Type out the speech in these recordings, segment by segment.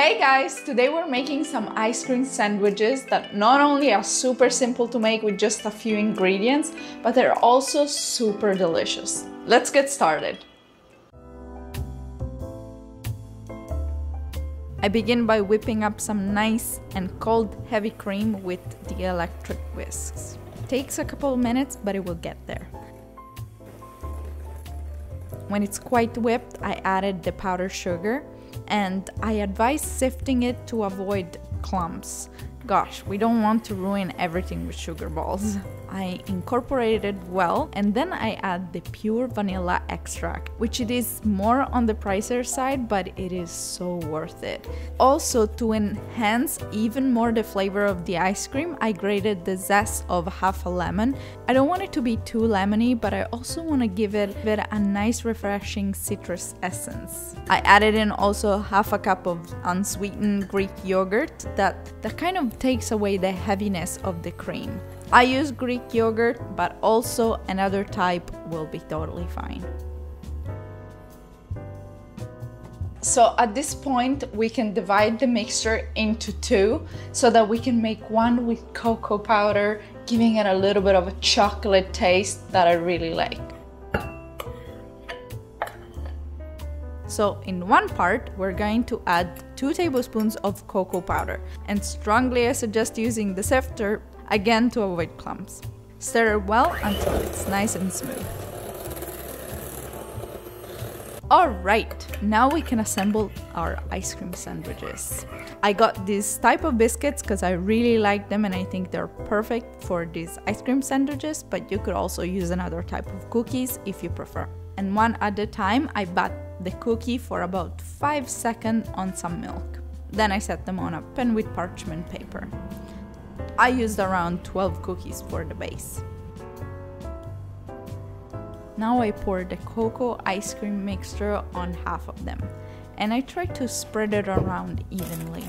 Hey guys, today we're making some ice cream sandwiches that not only are super simple to make with just a few ingredients, but they're also super delicious. Let's get started. I begin by whipping up some nice and cold heavy cream with the electric whisks. It takes a couple of minutes, but it will get there. When it's quite whipped, I added the powdered sugar, and I advise sifting it to avoid clumps. Gosh, we don't want to ruin everything with sugar balls. I incorporate it well, and then I add the pure vanilla extract, which it is more on the pricier side, but it is so worth it. Also, to enhance even more the flavor of the ice cream, I grated the zest of half a lemon. I don't want it to be too lemony, but I also want to give it a nice refreshing citrus essence. I added in also half a cup of unsweetened Greek yogurt that kind of takes away the heaviness of the cream. I use Greek yogurt, but also another type will be totally fine. So at this point, we can divide the mixture into two so that we can make one with cocoa powder, giving it a little bit of a chocolate taste that I really like. So in one part, we're going to add 2 tablespoons of cocoa powder, and strongly I suggest using the sifter, again to avoid clumps. Stir it well until it's nice and smooth. Alright, now we can assemble our ice cream sandwiches. I got this type of biscuits because I really like them and I think they're perfect for these ice cream sandwiches, but you could also use another type of cookies if you prefer. And one at a time, I bat the cookie for about 5 seconds on some milk. Then I set them on a pan with parchment paper. I used around 12 cookies for the base. Now I pour the cocoa ice cream mixture on half of them, and I try to spread it around evenly.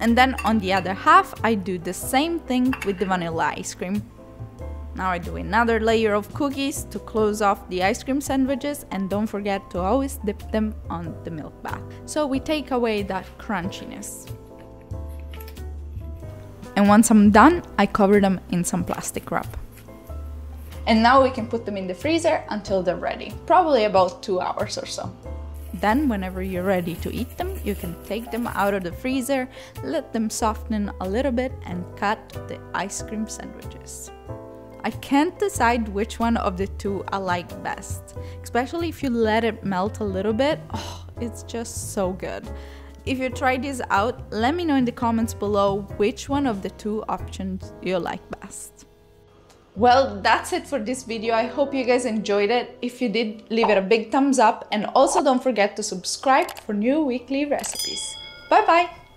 And then on the other half, I do the same thing with the vanilla ice cream. Now I do another layer of cookies to close off the ice cream sandwiches, and don't forget to always dip them on the milk bath, so we take away that crunchiness. And once I'm done, I cover them in some plastic wrap. And now we can put them in the freezer until they're ready, probably about 2 hours or so. Then whenever you're ready to eat them, you can take them out of the freezer, let them soften a little bit, and cut the ice cream sandwiches. I can't decide which one of the two I like best, especially if you let it melt a little bit. Oh, it's just so good. If you try this out, let me know in the comments below which one of the two options you like best. Well, that's it for this video. I hope you guys enjoyed it. If you did, leave it a big thumbs up, and also don't forget to subscribe for new weekly recipes. Bye bye!